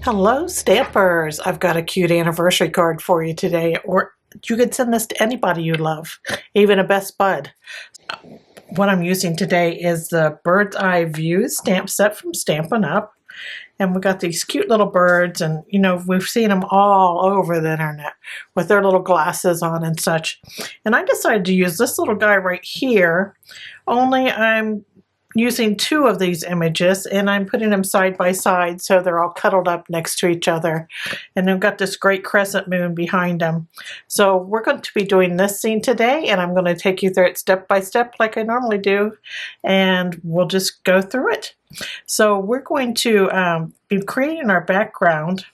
Hello, Stampers! I've got a cute anniversary card for you today, or you could send this to anybody you love, even a best bud. What I'm using today is the Bird's Eye View stamp set from Stampin' Up. And we got these cute little birds, and you know, we've seen them all over the internet with their little glasses on and such. And I decided to use this little guy right here, only I'm using two of these images and I'm putting them side by side so they're all cuddled up next to each other, and they've got this great crescent moon behind them. So we're going to be doing this scene today, and I'm going to take you through it step by step like I normally do, and we'll just go through it. So we're going to be creating our background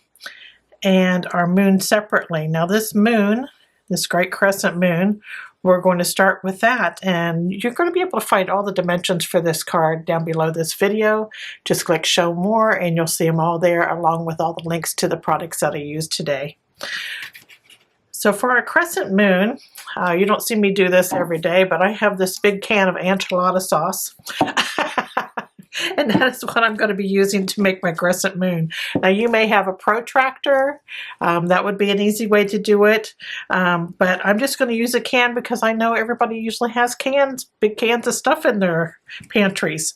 and our moon separately. Now this moon, this great crescent moon, we're going to start with that, and you're going to be able to find all the dimensions for this card down below this video. Just click show more and you'll see them all there, along with all the links to the products that I used today. So for our crescent moon, you don't see me do this every day, but I have this big can of enchilada sauce. And that is what I'm going to be using to make my crescent moon. Now you may have a protractor. That would be an easy way to do it. But I'm just going to use a can because I know everybody usually has cans, big cans of stuff in their pantries.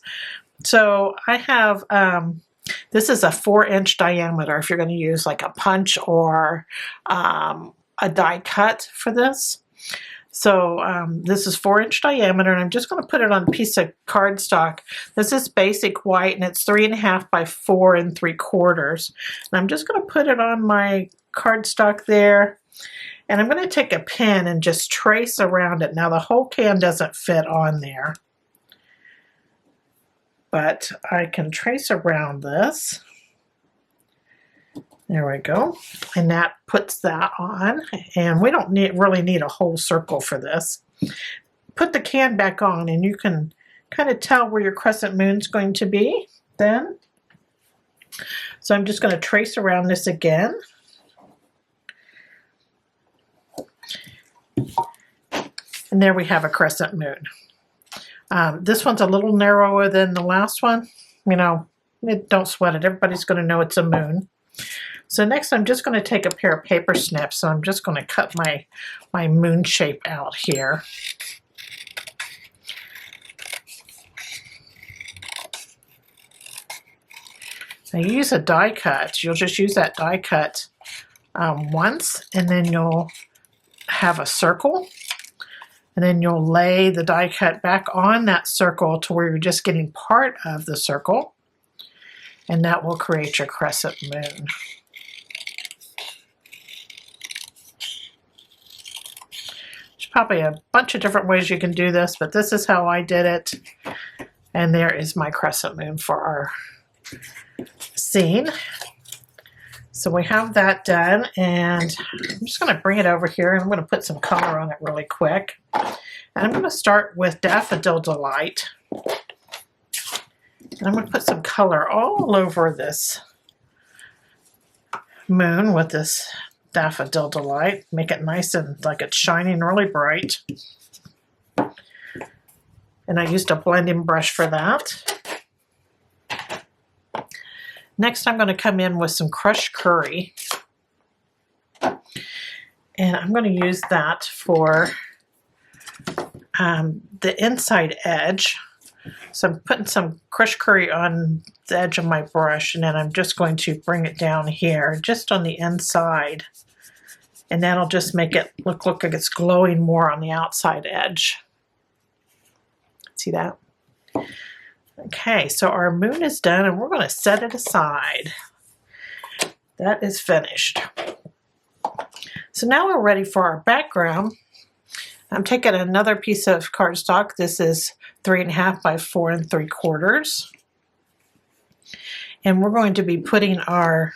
So I have, this is a 4-inch diameter if you're going to use like a punch or a die cut for this. So this is 4-inch diameter, and I'm just going to put it on a piece of cardstock. This is basic white, and it's 3.5 by 4 3/4. And I'm just going to put it on my cardstock there, and I'm going to take a pen and just trace around it. Now the whole can doesn't fit on there, but I can trace around this. There we go, and that puts that on, and we don't really need a whole circle for this. Put the can back on, and you can kind of tell where your crescent moon's going to be then. So I'm just going to trace around this again. And there we have a crescent moon. This one's a little narrower than the last one. You know, don't sweat it. Everybody's going to know it's a moon. So next I'm just going to take a pair of paper snips. So I'm just going to cut my moon shape out here. Now you use a die cut. You'll just use that die cut once, and then you'll have a circle. And then you'll lay the die cut back on that circle to where you're just getting part of the circle. And that will create your crescent moon. There's probably a bunch of different ways you can do this, but this is how I did it. And there is my crescent moon for our scene. So we have that done, and I'm just going to bring it over here, and I'm going to put some color on it really quick. And I'm going to start with Daffodil Delight. And I'm going to put some color all over this moon with this Daffodil Delight. Make it nice and like it's shining really bright. And I used a blending brush for that. Next I'm going to come in with some crushed curry. And I'm going to use that for the inside edge. So I'm putting some crushed curry on the edge of my brush, and then I'm just going to bring it down here, just on the inside. And that'll just make it look like it's glowing more on the outside edge. See that? Okay, so our moon is done, and we're going to set it aside. That is finished. So now we're ready for our background. I'm taking another piece of cardstock. This is 3.5 by 4 3/4. And we're going to be putting our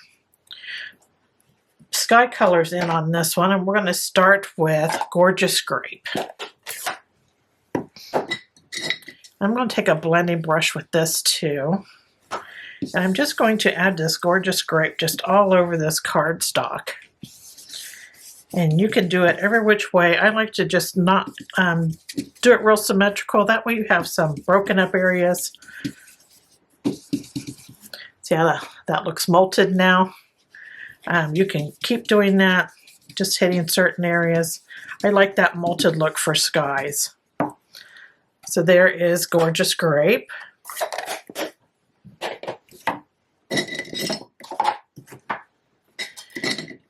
sky colors in on this one, and we're going to start with Gorgeous Grape. I'm going to take a blending brush with this too, and I'm just going to add this Gorgeous Grape just all over this cardstock. And you can do it every which way. I like to just not do it real symmetrical. That way you have some broken up areas. See how that looks molted now? You can keep doing that, just hitting certain areas. I like that molted look for skies. So there is Gorgeous Grape.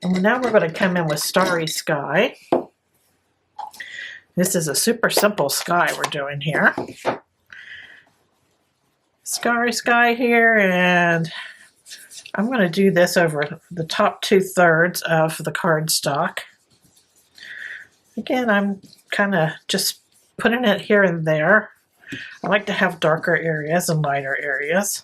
And now we're going to come in with Starry Sky. This is a super simple sky we're doing here. Starry Sky here, and I'm going to do this over the top 2/3 of the cardstock. Again, I'm kind of just putting it here and there. I like to have darker areas and lighter areas.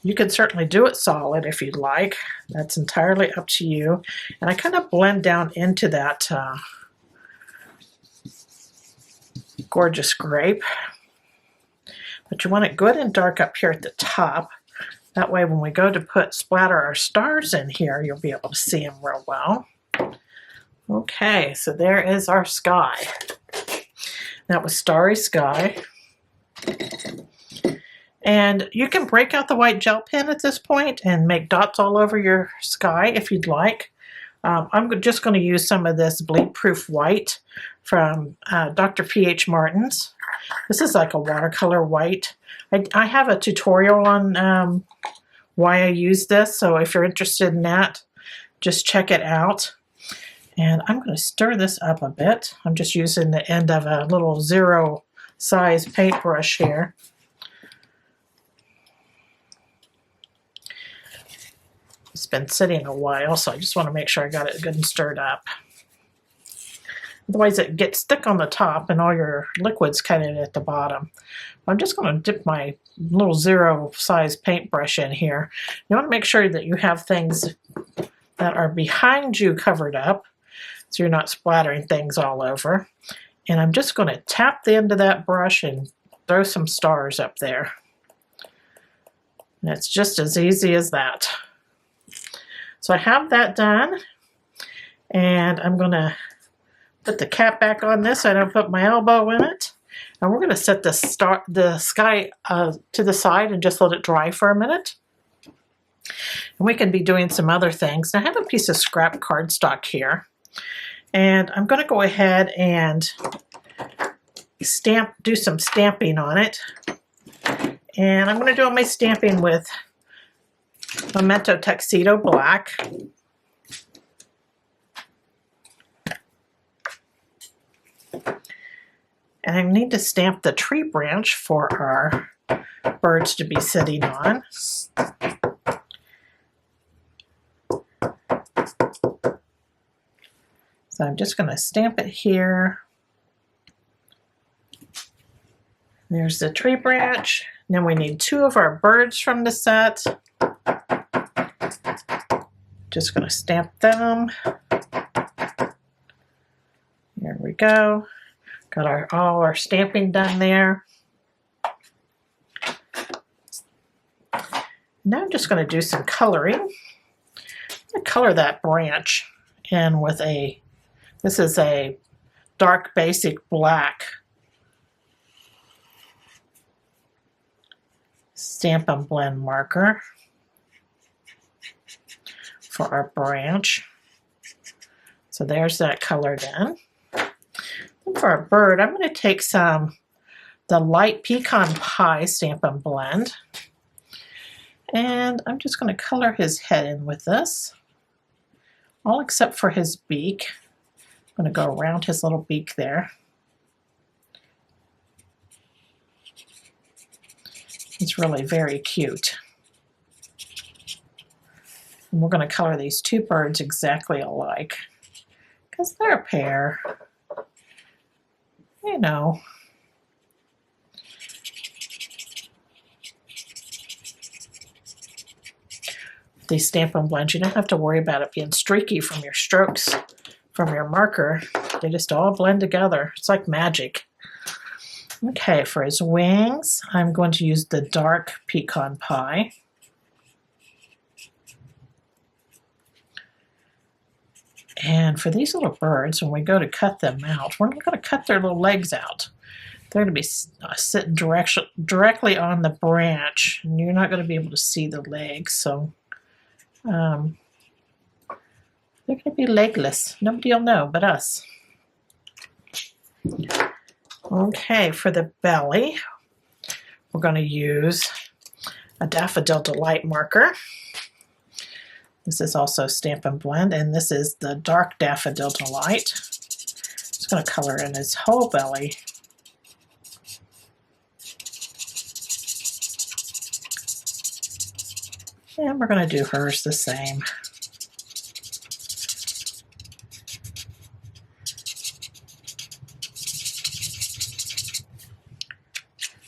You can certainly do it solid if you'd like. That's entirely up to you. And I kind of blend down into that Gorgeous Grape. But you want it good and dark up here at the top. That way when we go to splatter our stars in here, you'll be able to see them real well. Okay, so there is our sky. That was Starry Sky. And you can break out the white gel pen at this point and make dots all over your sky if you'd like. I'm just going to use some of this bleed proof white from Dr. P.H. Martin's. This is like a watercolor white. I have a tutorial on why I use this, so if you're interested in that, just check it out. And I'm going to stir this up a bit. I'm just using the end of a little 0 size paintbrush here. It's been sitting a while, so I just want to make sure I got it good and stirred up. Otherwise it gets thick on the top and all your liquid's kind of at the bottom. I'm just going to dip my little 0 size paintbrush in here. You want to make sure that you have things that are behind you covered up, so you're not splattering things all over. And I'm just going to tap the end of that brush and throw some stars up there. And it's just as easy as that. So I have that done, and I'm going to put the cap back on this so I don't put my elbow in it. And we're going to set the sky to the side and just let it dry for a minute. And we can be doing some other things. Now, I have a piece of scrap cardstock here, and I'm going to go ahead and do some stamping on it. And I'm going to do all my stamping with Memento Tuxedo Black. And I need to stamp the tree branch for our birds to be sitting on. So I'm just going to stamp it here. There's the tree branch. Then we need 2 of our birds from the set. Just going to stamp them. There we go. Got all our stamping done there. Now I'm just going to do some coloring. I'm going to color that branch in with this is a dark basic black Stampin' Blend marker for our branch. So there's that colored in. And for our bird, I'm going to take the light pecan pie Stampin' Blend, and I'm just going to color his head in with this, all except for his beak. I'm going to go around his little beak there. He's really very cute. And we're going to color these 2 birds exactly alike, because they're a pair. You know. These Stampin' Blends, you don't have to worry about it being streaky from your strokes from your marker. They just all blend together. It's like magic. Okay, for his wings, I'm going to use the dark pecan pie. And for these little birds, when we go to cut them out, we're not going to cut their little legs out. They're going to be sitting directly on the branch, and you're not going to be able to see the legs. So They're going to be legless. Nobody will know but us. Okay, for the belly, we're going to use a Daffodil Delight marker. This is also Stampin' Blend, and this is the dark Daffodil Delight. Just going to color in his whole belly. And we're going to do hers the same.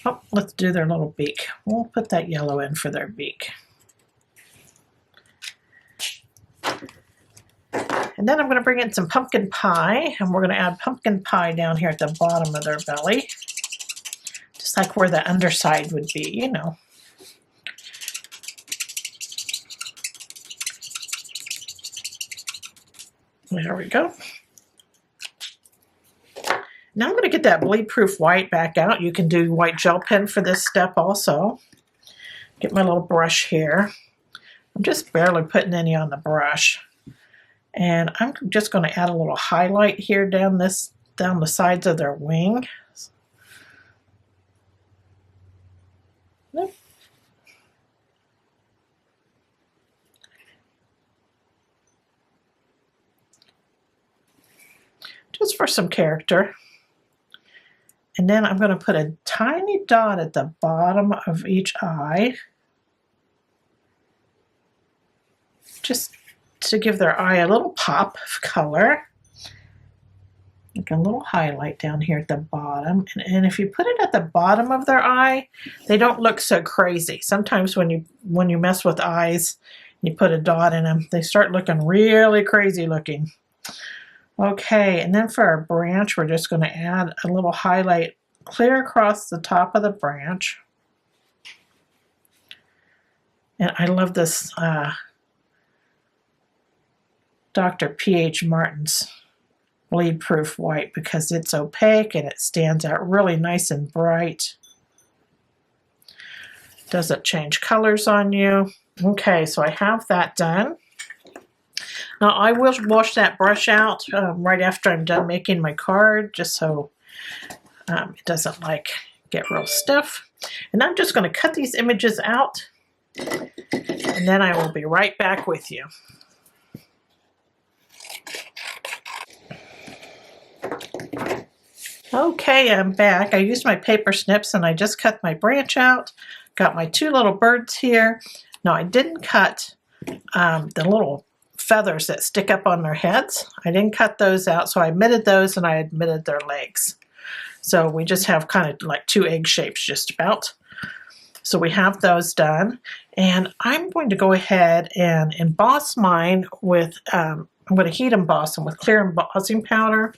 Oh, let's do their little beak. We'll put that yellow in for their beak. And then I'm going to bring in some pumpkin pie, and we're going to add pumpkin pie down here at the bottom of their belly, just like where the underside would be, you know. There we go. Now I'm going to get that bleed-proof white back out. You can do white gel pen for this step also. Get my little brush here. I'm just barely putting any on the brush. And I'm just going to add a little highlight here down the sides of their wing. Just for some character. And then I'm going to put a tiny dot at the bottom of each eye, just to give their eye a little pop of color. Like a little highlight down here at the bottom. And if you put it at the bottom of their eye, they don't look so crazy. Sometimes when you mess with eyes, you put a dot in them, they start looking really crazy looking. Okay, and then for our branch, we're just going to add a little highlight clear across the top of the branch. And I love this Dr. P.H. Martin's bleed proof white because it's opaque and it stands out really nice and bright. Doesn't change colors on you. Okay, so I have that done. Now I will wash that brush out right after I'm done making my card, just so it doesn't get real stiff. And I'm just going to cut these images out, and then I will be right back with you. Okay, I'm back. I used my paper snips and I just cut my branch out. Got my two little birds here. Now I didn't cut the little feathers that stick up on their heads. I didn't cut those out, so I omitted those and I omitted their legs. So we just have kind of like two egg shapes just about. So we have those done. And I'm going to go ahead and emboss mine with, I'm going to heat emboss them with clear embossing powder.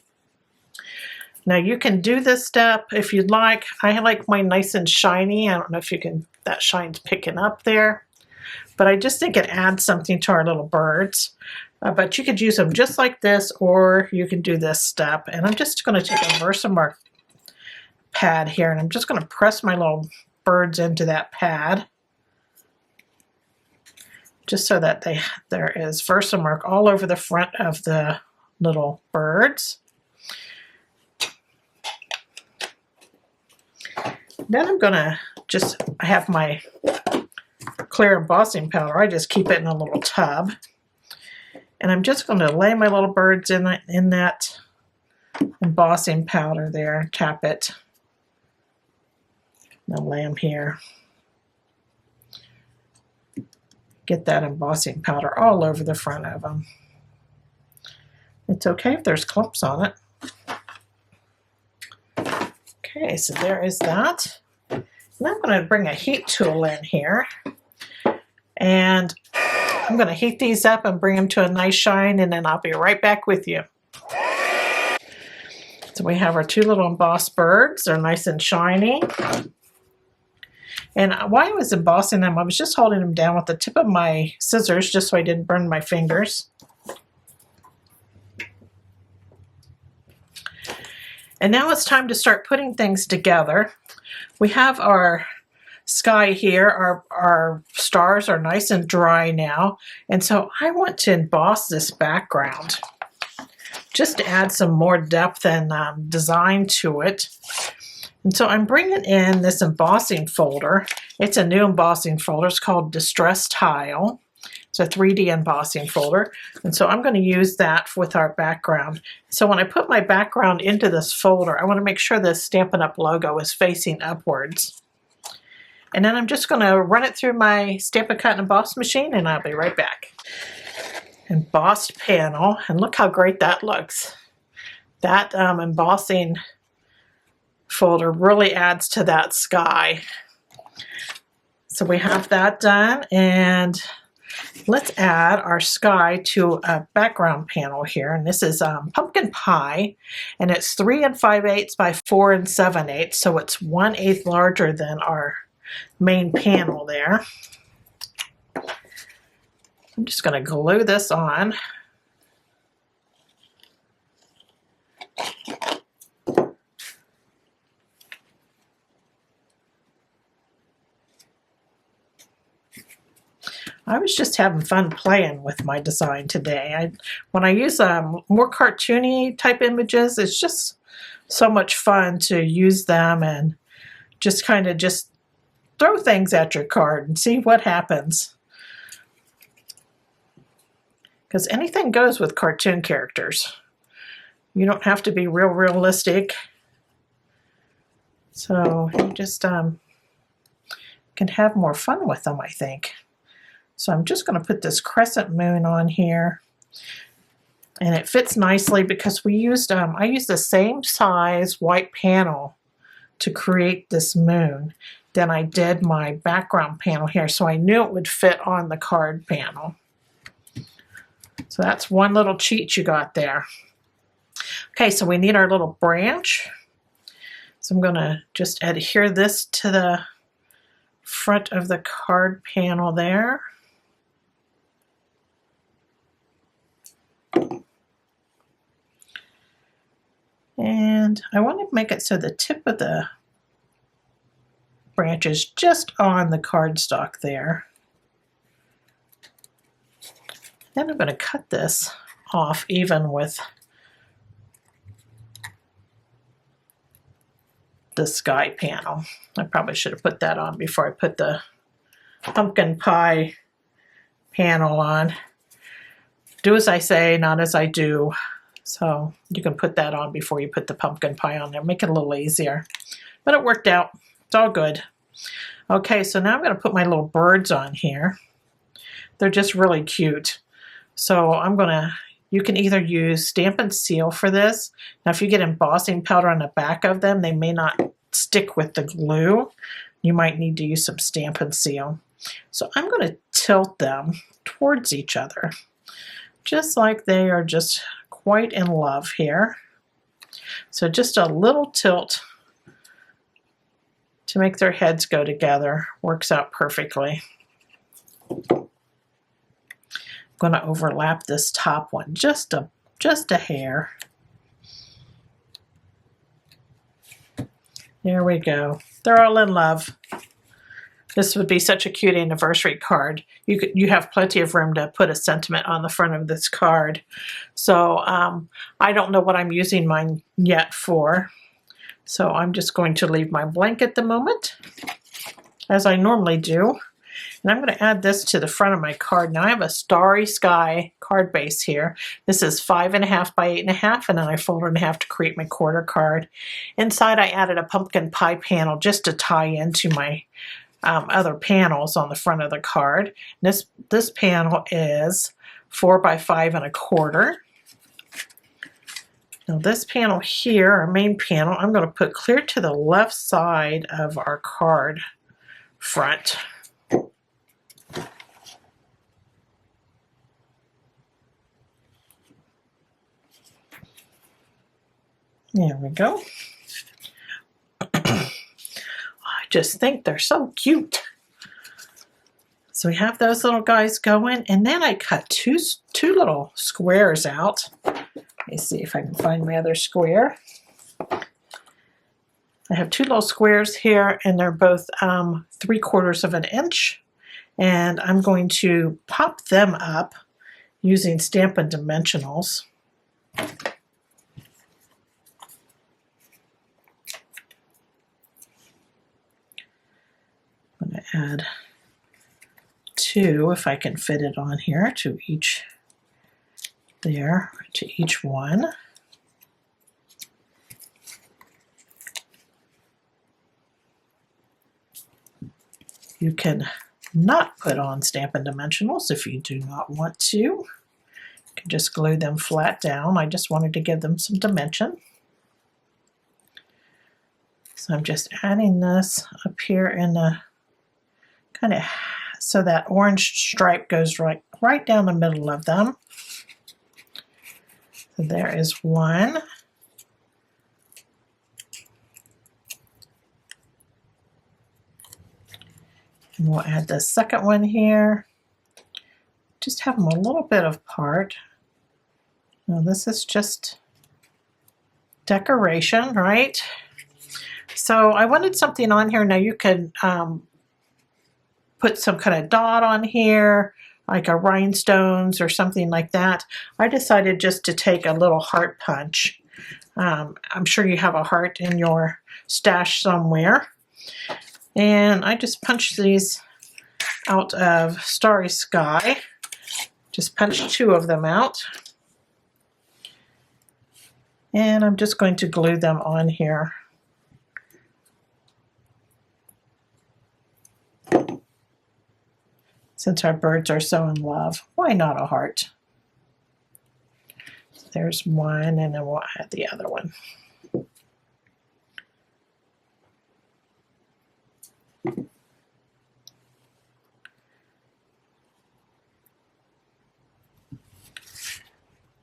Now you can do this step if you'd like. I like mine nice and shiny. I don't know if you can, that shine's picking up there. But I just think it adds something to our little birds. But you could use them just like this, or you can do this step. And I'm just going to take a Versamark pad here, and I'm just going to press my little birds into that pad. Just so that there is Versamark all over the front of the little birds. Then I'm going to I have my clear embossing powder. I just keep it in a little tub. And I'm just going to lay my little birds in that embossing powder there, tap it. I'll lay them here. Get that embossing powder all over the front of them. It's okay if there's clumps on it. Okay, so there is that. And I'm going to bring a heat tool in here. And I'm going to heat these up and bring them to a nice shine, and then I'll be right back with you. So we have our two little embossed birds. They're nice and shiny. And while I was embossing them, I was just holding them down with the tip of my scissors just so I didn't burn my fingers. And now it's time to start putting things together. We have our sky here, our stars are nice and dry now. And so I want to emboss this background just to add some more depth and design to it. And so I'm bringing in this embossing folder. It's a new embossing folder. It's called Distress Tile. It's a 3D embossing folder. And so I'm going to use that with our background. So when I put my background into this folder, I want to make sure the Stampin' Up! Logo is facing upwards. And then I'm just going to run it through my Stampin' Cut and Emboss machine, and I'll be right back. Embossed panel, and look how great that looks. That embossing folder really adds to that sky. So we have that done, and let's add our sky to a background panel here. And this is pumpkin pie, and it's 3 5/8 by 4 7/8, so it's 1/8 larger than our main panel there. I'm just going to glue this on. I was just having fun playing with my design today. When I use more cartoony type images, it's just so much fun to use them and just kind of just throw things at your card and see what happens. Because anything goes with cartoon characters. You don't have to be real realistic. So you just can have more fun with them, I think. So I'm just going to put this crescent moon on here. And it fits nicely because we used I used the same size white panel to create this moon. Then I did my background panel here, so I knew it would fit on the card panel. So that's one little cheat you got there. Okay, so we need our little branch. So I'm going to just adhere this to the front of the card panel there. And I want to make it so the tip of the branch is just on the cardstock there. Then I'm going to cut this off even with the sky panel. I probably should have put that on before I put the pumpkin pie panel on. Do as I say, not as I do. So you can put that on before you put the pumpkin pie on there. Make it a little easier. But it worked out. It's all good. Okay, so now I'm going to put my little birds on here. They're just really cute. So I'm going to, you can either use Stampin' Seal for this. Now if you get embossing powder on the back of them, they may not stick with the glue. You might need to use some Stampin' Seal. So I'm going to tilt them towards each other, just like they are just quite in love here. So just a little tilt to make their heads go together works out perfectly. I'm going to overlap this top one just a hair. There we go. They're all in love. This would be such a cute anniversary card. You have plenty of room to put a sentiment on the front of this card. So I don't know what I'm using mine yet for. So I'm just going to leave mine blank at the moment, as I normally do. And I'm going to add this to the front of my card. Now I have a Starry Sky card base here. This is 5.5 by 8.5, and then I fold it in half to create my quarter card. Inside I added a pumpkin pie panel just to tie into my other panels on the front of the card. This panel is 4 by 5.25. Now this panel here, our main panel, I'm going to put clear to the left side of our card front. There we go. I just think they're so cute. So we have those little guys going, and then I cut two little squares out. Let me see if I can find my other square. I have two little squares here, and they're both 3/4 of an inch. And I'm going to pop them up using Stampin' Dimensionals. I'm going to add 2, if I can fit it on here, to each there, to each one. You can not put on Stampin' Dimensionals if you do not want to. You can just glue them flat down. I just wanted to give them some dimension. So I'm just adding this up here in the kind of, so that orange stripe goes right down the middle of them. So there is one. And we'll add the second one here. Just have them a little bit apart. Now this is just decoration, right? So I wanted something on here. Now you can put some kind of dot on here, like a rhinestones or something like that. I decided just to take a little heart punch. I'm sure you have a heart in your stash somewhere. And I just punched these out of Starry Sky. Just punched 2 of them out. And I'm just going to glue them on here. Since our birds are so in love, why not a heart? There's one, and then we'll add the other one.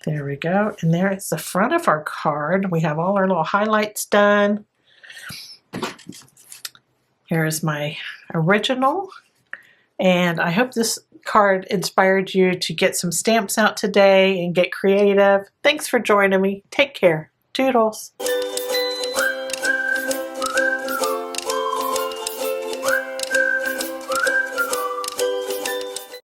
There we go, and there is the front of our card. We have all our little highlights done. Here's my original, and I hope this card inspired you to get some stamps out today and get creative. Thanks for joining me. Take care. Toodles.